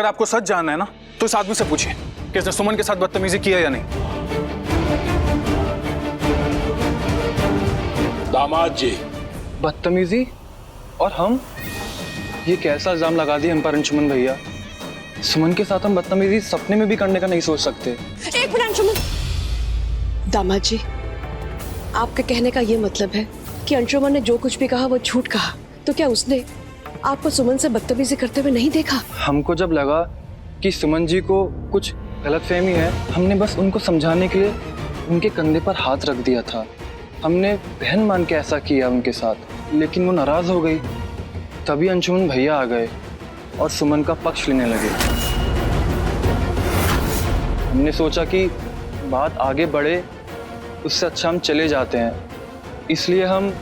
अगर आपको सच जानना है ना तो इस आदमी से पूछिए कि इसने सुमन के साथ बदतमीजी की है या नहीं। दामाद जी, बदतमीजी? और हम? ये कैसा इल्जाम लगा दिया हम पर अंशुमन भैया। सुमन के साथ हम बदतमीजी सपने में भी करने का नहीं सोच सकते। एक मिनट अंशुमन। दामाद जी, आपके कहने का ये मतलब है कि अंशुमन ने जो कुछ भी कहा वो झूठ कहा, तो क्या उसने आपको सुमन से बदतमीजी करते हुए नहीं देखा? हमको जब लगा कि सुमन जी को कुछ गलतफहमी है, हमने बस उनको समझाने के लिए उनके कंधे पर हाथ रख दिया था। हमने बहन मान के ऐसा किया उनके साथ, लेकिन वो नाराज हो गई। तभी अंशुमन भैया आ गए और सुमन का पक्ष लेने लगे। हमने सोचा कि बात आगे बढ़े उससे अच्छा हम चले जाते हैं, इसलिए हम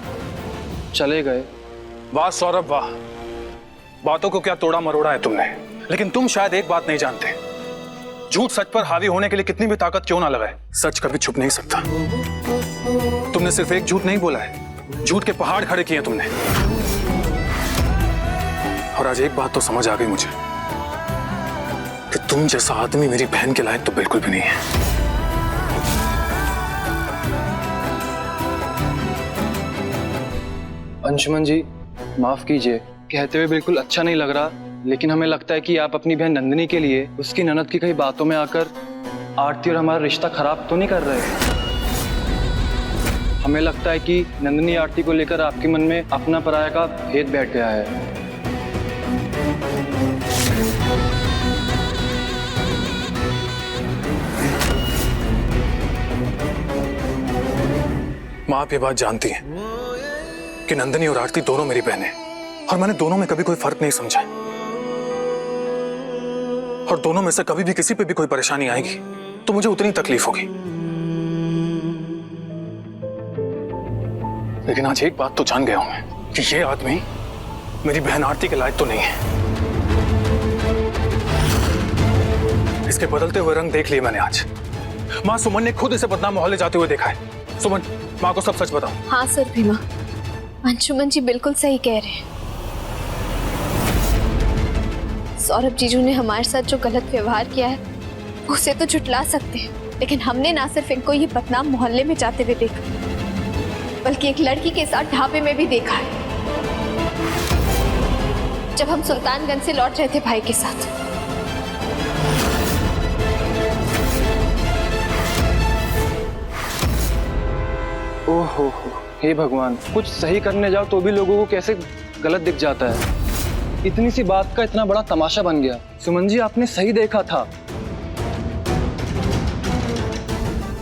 चले गए। वाह सौरभ वाह, बातों को क्या तोड़ा मरोड़ा है तुमने। लेकिन तुम शायद एक बात नहीं जानते, झूठ सच पर हावी होने के लिए कितनी भी ताकत क्यों ना लगाए, सच कभी छुप नहीं सकता। तुमने सिर्फ एक झूठ नहीं बोला है, झूठ के पहाड़ खड़े किए तुमने। और आज एक बात तो समझ आ गई मुझे कि तुम जैसा आदमी मेरी बहन के लायक तो बिल्कुल भी नहीं है। अंशुमन जी माफ कीजिए, कहते हुए बिल्कुल अच्छा नहीं लग रहा, लेकिन हमें लगता है कि आप अपनी बहन नंदिनी के लिए उसकी ननद की कई बातों में आकर आरती और हमारा रिश्ता खराब तो नहीं कर रहे। हमें लगता है कि नंदिनी आरती को लेकर आपके मन में अपना पराया का भेद बैठ गया है। मां आप ये बात जानती है कि नंदिनी और आरती दोनों मेरी बहनें हैं, और मैंने दोनों में कभी कोई फर्क नहीं समझा। और दोनों में से कभी भी किसी पे भी कोई परेशानी आएगी तो मुझे उतनी तकलीफ होगी। लेकिन आज एक बात तो जान गया हूं मैं कि ये आदमी मेरी बहन आरती के लायक तो नहीं है। इसके बदलते हुए रंग देख लिए मैंने आज। मां सुमन ने खुद इसे बदनाम मोहल्ले जाते हुए देखा है। सुमन, मां को सब सच बताओ। हाँ सर भीमा, अंशुमन जी बिल्कुल सही कह रहे हैं। सौरभ जीजू ने हमारे साथ जो गलत व्यवहार किया है उसे तो झुटला सकते हैं, लेकिन हमने ना सिर्फ इनको ये बदनाम मोहल्ले में जाते हुए देखा, बल्कि एक लड़की के साथ ढाबे में भी देखा है, जब हम सुल्तानगंज से लौट रहे थे भाई के साथ। ओहो हे भगवान, कुछ सही करने जाओ तो भी लोगों को कैसे गलत दिख जाता है। इतनी सी बात का इतना बड़ा तमाशा बन गया। सुमन जी आपने सही देखा था,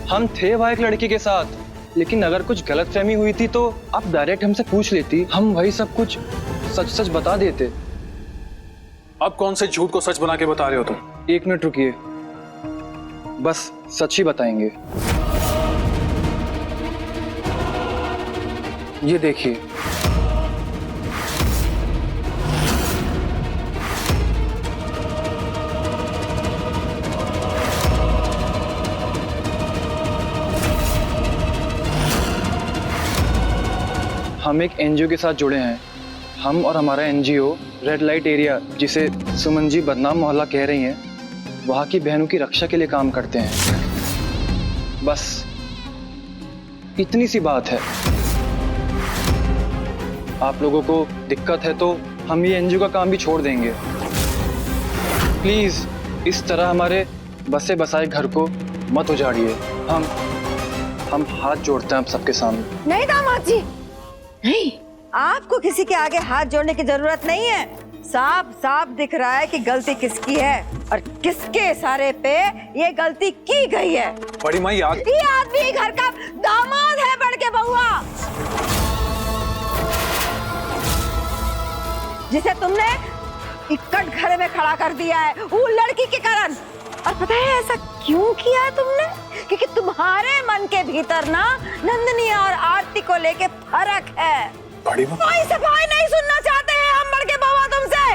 हम थे वहां एक लड़की के साथ, लेकिन अगर कुछ गलतफहमी हुई थी तो आप डायरेक्ट हमसे पूछ लेती, हम वही सब कुछ सच सच बता देते। अब कौन से झूठ को सच बना के बता रहे हो तुम? एक मिनट रुकिए, बस सच ही बताएंगे। ये देखिए, हम एक एनजीओ के साथ जुड़े हैं। हम और हमारा एनजीओ रेड लाइट एरिया, जिसे सुमन जी बदनाम मोहल्ला कह रही हैं, वहाँ की बहनों की रक्षा के लिए काम करते हैं। बस इतनी सी बात है। आप लोगों को दिक्कत है तो हम ये एनजीओ का काम भी छोड़ देंगे। प्लीज इस तरह हमारे बसे बसाए घर को मत उजाड़िए। हम हाथ जोड़ते हैं आप सबके सामने। नहीं दामाद जी, नहीं, आपको किसी के आगे हाथ जोड़ने की जरूरत नहीं है। साफ साफ दिख रहा है कि गलती किसकी है और किसके इशारे पे ये गलती की गई है। बड़ी माँ, ये आदमी घर का दामाद है, बढ़ के बहुआ, जिसे तुमने इक्कट घरे में खड़ा कर दिया है वो लड़की के कारण। और पता है ऐसा क्यों किया है तुमने? क्योंकि तुम्हारे मन के भीतर ना नंदिनी और आरती को लेके फर्क है। बड़ी माँ, कोई सफाई नहीं सुनना चाहते हैं हम बड़ के बहुआ तुमसे।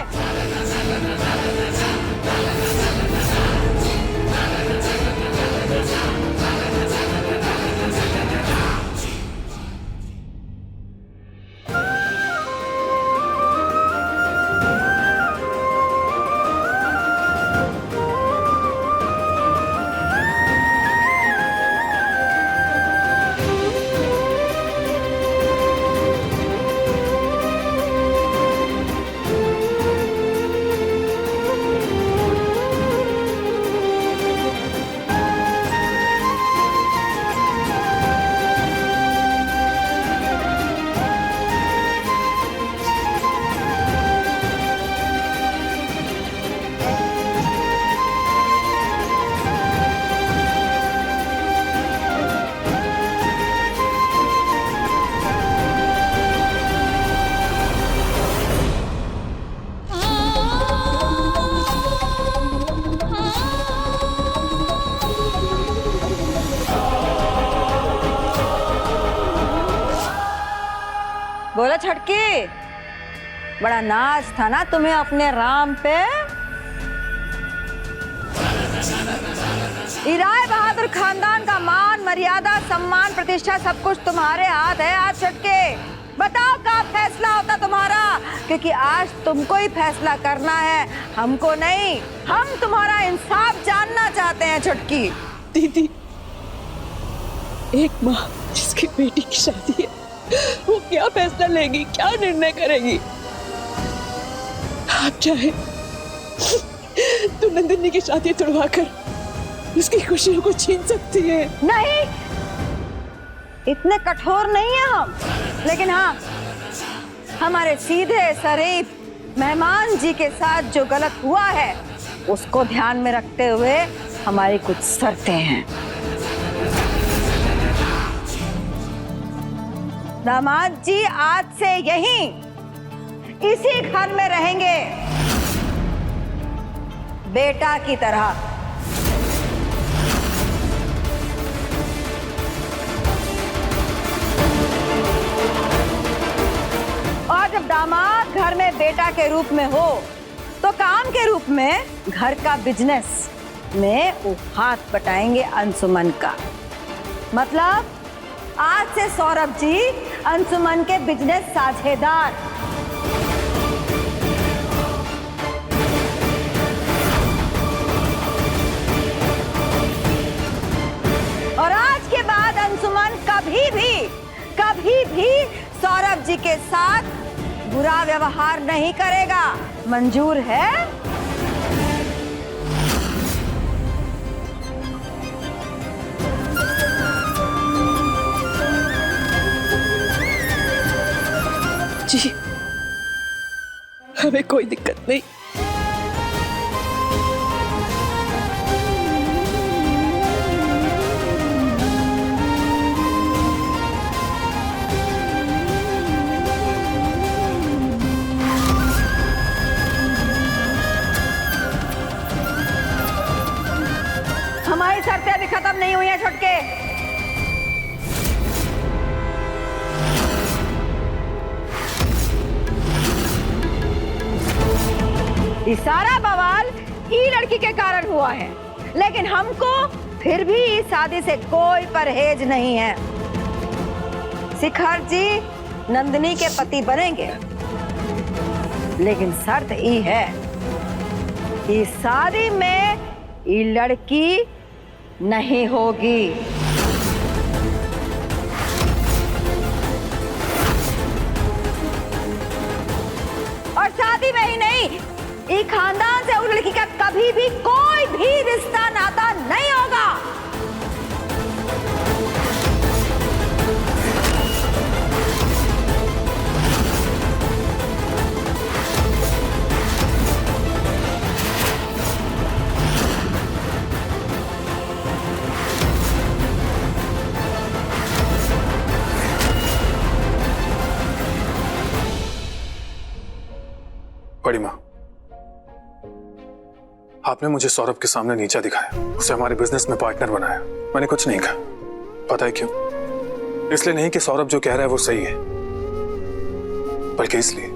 बोलो छटकी, बड़ा नाज था ना तुम्हें अपने राम पे। राय बहादुर खानदान का मान, मर्यादा, सम्मान, प्रतिष्ठा सब कुछ तुम्हारे हाथ है। आज छटके बताओ कब फैसला होता तुम्हारा, क्योंकि आज तुमको ही फैसला करना है, हमको नहीं। हम तुम्हारा इंसाफ जानना चाहते हैं छटकी। दीदी, एक माँ जिसकी बेटी की शादी है, वो क्या फैसला लेगी, क्या निर्णय करेगी? आप चाहे तो नंदिनी की शादी तुड़वा कर उसकी खुशियों को छीन सकती है। नहीं, इतने कठोर नहीं है हम, लेकिन हाँ, हमारे सीधे शरीफ मेहमान जी के साथ जो गलत हुआ है उसको ध्यान में रखते हुए हमारी कुछ शर्तें हैं। दामाद जी आज से यहीं इसी घर में रहेंगे, बेटा की तरह। और जब दामाद घर में बेटा के रूप में हो तो काम के रूप में घर का बिजनेस में वो हाथ बटाएंगे अंशुमन का। मतलब आज से सौरभ जी अंशुमन के बिजनेस साझेदार। और आज के बाद अंशुमन कभी भी सौरभ जी के साथ बुरा व्यवहार नहीं करेगा। मंजूर है? जी, हमें कोई दिक्कत नहीं। हमारी शर्तें अभी खत्म नहीं हुई हैं छुटके। ये सारा बवाल ई लड़की के कारण हुआ है, लेकिन हमको फिर भी इस शादी से कोई परहेज नहीं है। शिखर जी नंदिनी के पति बनेंगे, लेकिन शर्त ई है कि शादी में ये लड़की नहीं होगी। और शादी में ही नहीं, ये खानदान से उस लड़की का कभी भी कोई भी रिश्ता नाता नहीं होगा। बड़ी माँ, आपने मुझे सौरभ के सामने नीचा दिखाया, उसे हमारे बिजनेस में पार्टनर बनाया। मैंने कुछ नहीं कहा। पता है क्यों? इसलिए नहीं कि सौरभ जो कह रहा है वो सही है, बल्कि इसलिए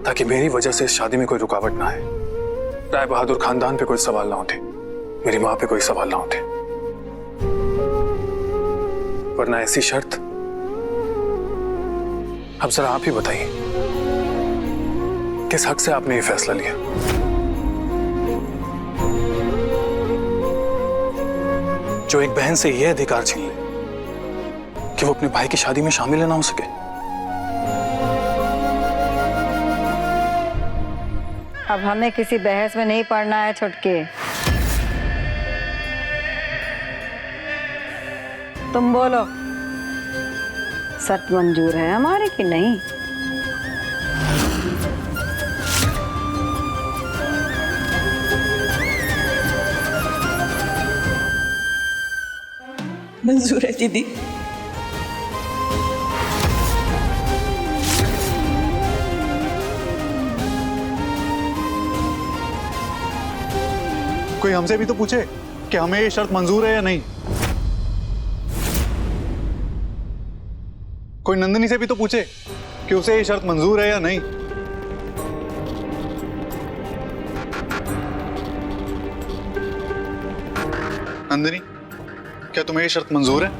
ताकि मेरी वजह से इस शादी में कोई रुकावट ना आए। राय बहादुर खानदान पे कोई सवाल ना उठे, मेरी माँ पे कोई सवाल ना उठे। वरना ऐसी शर्त, अब जरा आप ही बताइए, किस हक से आपने ये फैसला लिया? जो एक बहन से यह अधिकार छीन ले कि वो अपने भाई की शादी में शामिल ना हो सके। अब हमें किसी बहस में नहीं पड़ना है छुटके। तुम बोलो, शर्त मंजूर है हमारे कि नहीं? मंजूर है दीदी। कोई हमसे भी तो पूछे कि हमें ये शर्त मंजूर है या नहीं। कोई नंदिनी से भी तो पूछे कि उसे ये शर्त मंजूर है या नहीं। नंदिनी, क्या तुम्हें ये शर्त मंजूर है?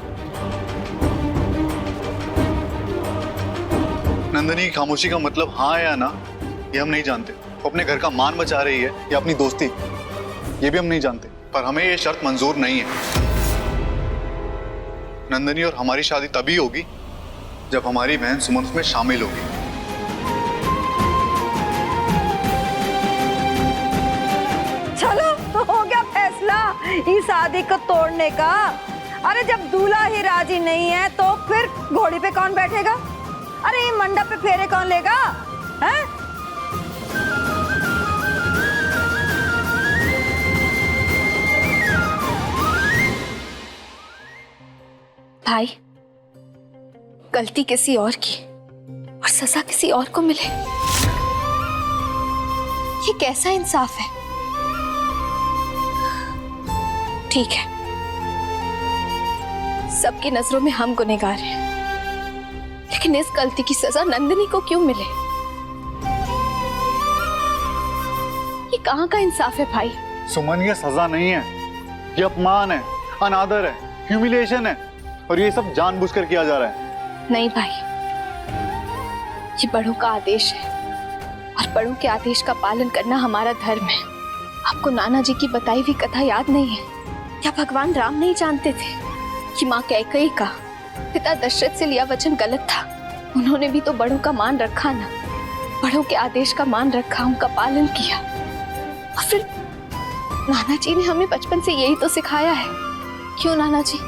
नंदिनी की खामोशी का मतलब हाँ या ना, ये हम नहीं जानते। वो अपने घर का मान बचा रही है या अपनी दोस्ती, ये भी हम नहीं जानते। पर हमें ये शर्त मंजूर नहीं है। नंदिनी और हमारी शादी तभी होगी जब हमारी बहन सुमन उसमें शामिल होगी। चलो, हो गया फैसला इस शादी को तोड़ने का। अरे जब दूल्हा ही राजी नहीं है तो फिर घोड़ी पे कौन बैठेगा? अरे ये मंडप पे फेरे कौन लेगा? हैं? भाई, गलती किसी और की और सजा किसी और को मिले, ये कैसा इंसाफ है? ठीक है, सबकी नजरों में हम गुनहगार हैं, लेकिन इस गलती की सजा नंदिनी को क्यों मिले? ये कहाँ का इंसाफ है भाई? सुमन, ये सजा नहीं है, ये अपमान है, अनादर है, ह्यूमिलिएशन है, और ये सब जानबूझकर किया जा रहा है। नहीं भाई, ये बड़ों का आदेश है और बड़ों के आदेश का पालन करना हमारा धर्म है। आपको नाना जी की बताई हुई कथा याद नहीं है? क्या भगवान राम नहीं जानते थे कि माँ कैकेयी का पिता दशरथ से लिया वचन गलत था? उन्होंने भी तो बड़ों का मान रखा ना, बड़ों के आदेश का मान रखा, उनका पालन किया। और फिर नाना जी ने हमें बचपन से यही तो सिखाया है। क्यों नाना जी?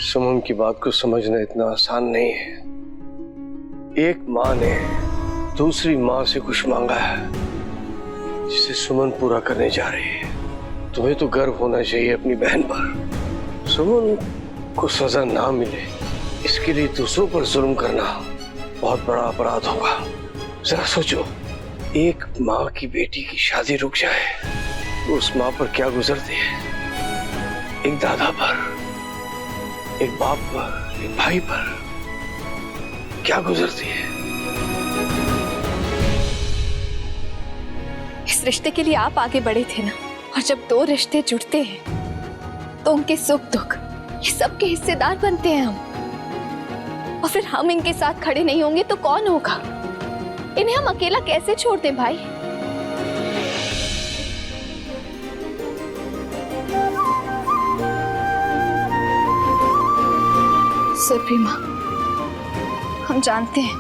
सुमन की बात को समझना इतना आसान नहीं है। एक माँ ने दूसरी माँ से कुछ मांगा है जिसे सुमन पूरा करने जा रही है। तुम्हें तो गर्व होना चाहिए अपनी बहन पर। सुमन को सजा ना मिले इसके लिए दूसरों पर जुल्म करना बहुत बड़ा अपराध होगा। जरा सोचो, एक माँ की बेटी की शादी रुक जाए तो उस माँ पर क्या गुजरती है? एक दादा पर, एक बाप पर, एक भाई पर क्या गुजरती है? इस रिश्ते के लिए आप आगे बढ़े थे ना, और जब दो रिश्ते जुड़ते हैं तो उनके सुख दुख ये सबके हिस्सेदार बनते हैं हम। और फिर हम इनके साथ खड़े नहीं होंगे तो कौन होगा? इन्हें हम अकेला कैसे छोड़ दें भाई? सुरभि माँ, हम जानते हैं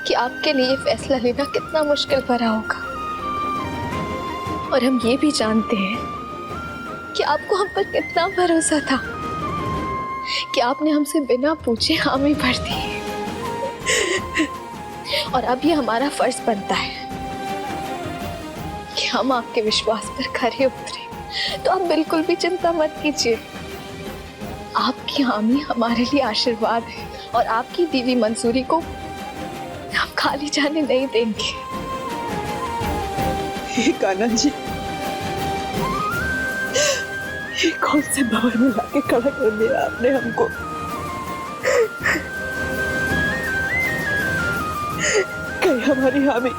कि आपके लिए फैसला लेना कितना मुश्किल भरा होगा, और हम ये भी जानते हैं कि आपको हम पर कितना भरोसा था कि आपने हमसे बिना पूछे हामी भर दी। और अब ये हमारा फर्ज बनता है कि हम आपके विश्वास पर खरे उतरे। तो आप बिल्कुल भी चिंता मत कीजिए, आपकी हामी हमारे लिए आशीर्वाद है, और आपकी दी हुई मंजूरी को हम खाली जाने नहीं देंगे। हे कान्हा जी, ये कौन से भवन में लाके खड़ा कर दिया आपने हमको? कहीं हमारी हामी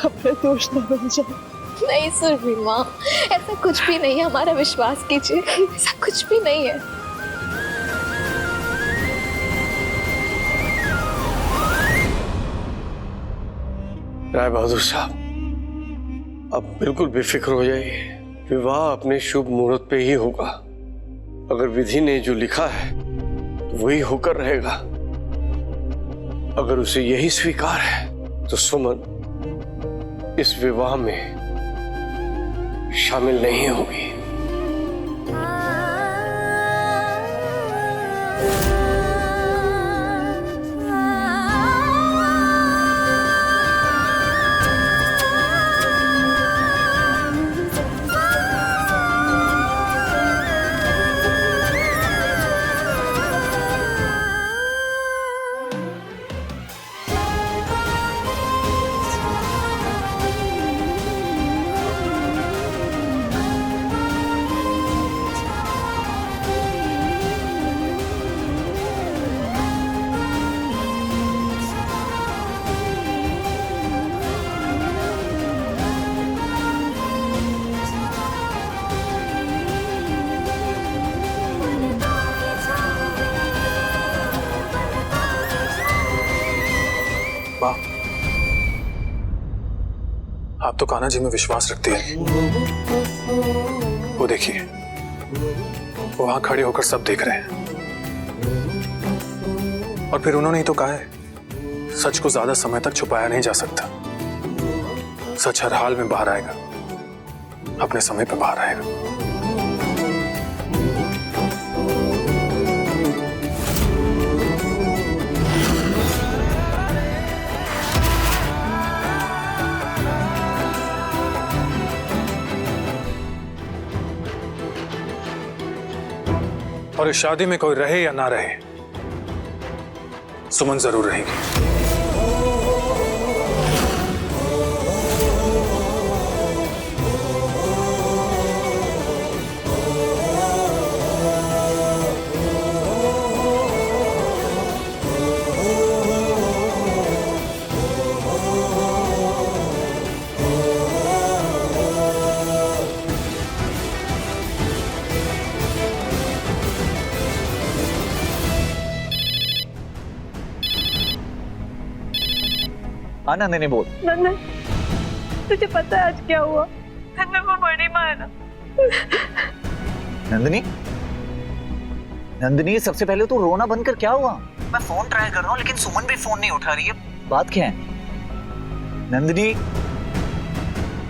अपने दोष न बन जाए। नहीं सुरभि माँ, ऐसा कुछ भी नहीं है, हमारा विश्वास कीजिए, ऐसा कुछ भी नहीं है। राय बहादुर साहब, अब बिल्कुल बेफिक्र हो जाइए। विवाह अपने शुभ मुहूर्त पे ही होगा। अगर विधि ने जो लिखा है तो वही होकर रहेगा। अगर उसे यही स्वीकार है तो सुमन इस विवाह में शामिल नहीं होगी। तो कान्हा जी में विश्वास रखती है। वो देखिए, वो वहां खड़े होकर सब देख रहे हैं। और फिर उन्होंने ही तो कहा है, सच को ज्यादा समय तक छुपाया नहीं जा सकता। सच हर हाल में बाहर आएगा, अपने समय पे बाहर आएगा। और इस शादी में कोई रहे या ना रहे, सुमन जरूर रहेगी। हाँ नंदिनी बोल। नंदन, तुझे पता है आज क्या हुआ? नंदन वो बड़ी माँ है ना। नंदिनी, नंदिनी सबसे पहले तू रोना बंद कर। क्या हुआ? मैं फोन ट्राई कर रहा हूँ लेकिन सुमन भी फोन नहीं उठा रही है। बात क्या है? नंदिनी,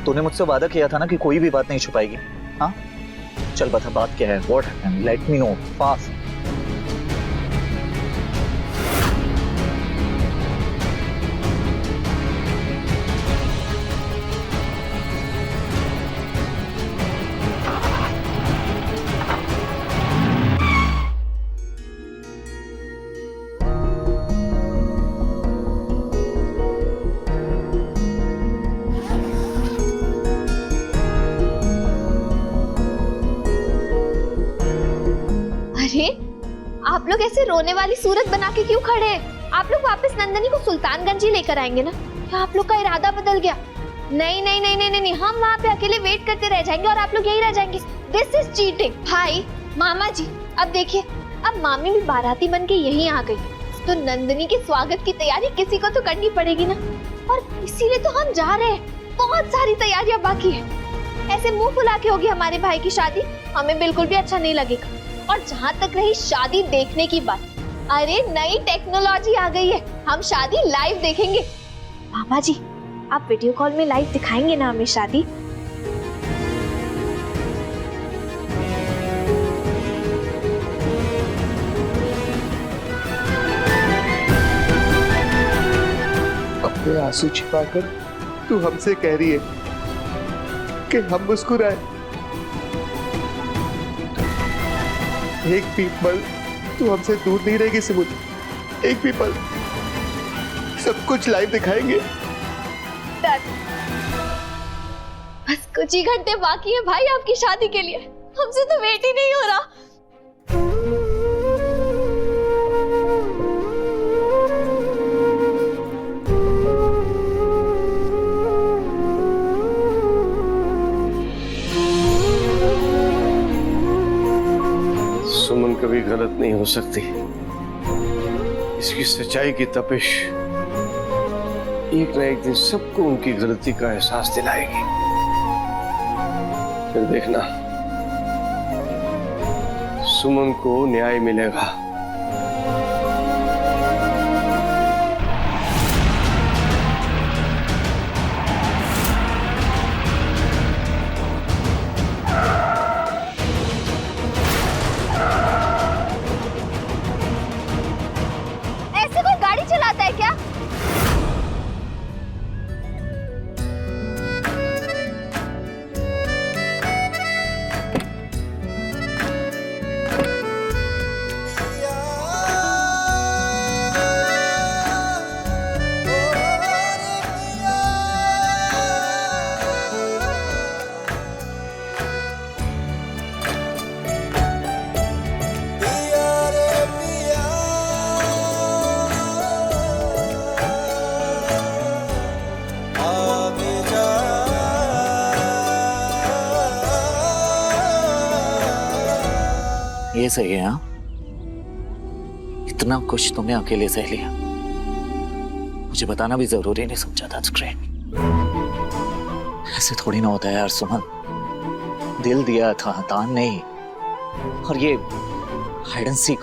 तूने मुझसे वादा किया था ना कि कोई भी बात नहीं छुपाएगी। हाँ चल बता बात क्या है? What happened? Let me know fast. अरे आप लोग ऐसे रोने वाली सूरत बना के क्यों खड़े हैं? आप लोग वापस नंदनी को सुल्तानगंज ही लेकर आएंगे ना? क्या आप लोग का इरादा बदल गया? नहीं नहीं नहीं नहीं नहीं, हम वहाँ पे अकेले वेट करते रह जाएंगे और आप लोग यही रह जाएंगे। This is cheating. भाई मामा जी, अब देखिए, अब मामी भी बाराती बन के यहीं आ गई, तो नंदनी के स्वागत की तैयारी किसी को तो करनी पड़ेगी ना। और इसीलिए तो हम जा रहे हैं। बहुत सारी तैयारियां बाकी है। ऐसे मुंह फुला के होगी हमारे भाई की शादी, हमें बिल्कुल भी अच्छा नहीं लगेगा। और जहाँ तक रही शादी देखने की बात, अरे नई टेक्नोलॉजी आ गई है, हम शादी लाइव देखेंगे। मामा जी, आप वीडियो कॉल में लाइव दिखाएंगे ना हमें शादी? अपने आंसू छिपाकर तू हमसे कह रही है कि हम मुस्कुराए। एक भी पल तू हमसे दूर नहीं रहेगी सुमन। एक भी पल। सब कुछ लाइव दिखाएंगे। बस कुछ ही घंटे बाकी है भाई आपकी शादी के लिए, हमसे तो वेट ही नहीं हो रहा। सुमन कभी गलत नहीं हो सकती। इसकी सच्चाई की तपिश एक न एक दिन सबको उनकी गलती का एहसास दिलाएगी। फिर देखना, सुमन को न्याय मिलेगा। ऐसे कोई गाड़ी चलाता है क्या? ये सही है। हाँ इतना कुछ तुमने अकेले सह लिया, मुझे बताना भी जरूरी नहीं समझा था। ग्रेट। ऐसे थोड़ी ना होता है यार सुमन, दिल दिया था, तान नहीं। और ये हाइड एंड सीक,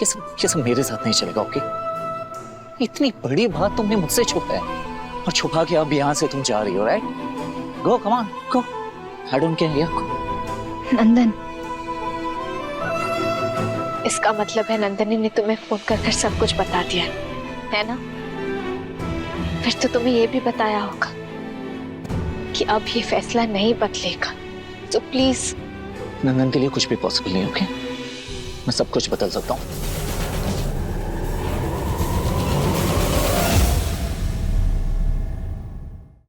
ये सब मेरे साथ नहीं चलेगा, ओके? इतनी बड़ी बात तुमने मुझसे छुपाया और छुपा के अब यहाँ से तुम जा रही हो, right? Go, come on, go. I don't care यार। नंदन, इसका मतलब है नंदनी ने तुम्हें फोन कर सब कुछ बता दिया है ना? फिर तो तुम्हें ये भी बताया होगा कि अब ये फैसला नहीं बदलेगा। तो प्लीज। नंदन के लिए कुछ भी पॉसिबल नहीं, ओके? मैं सब कुछ बदल सकता हूँ।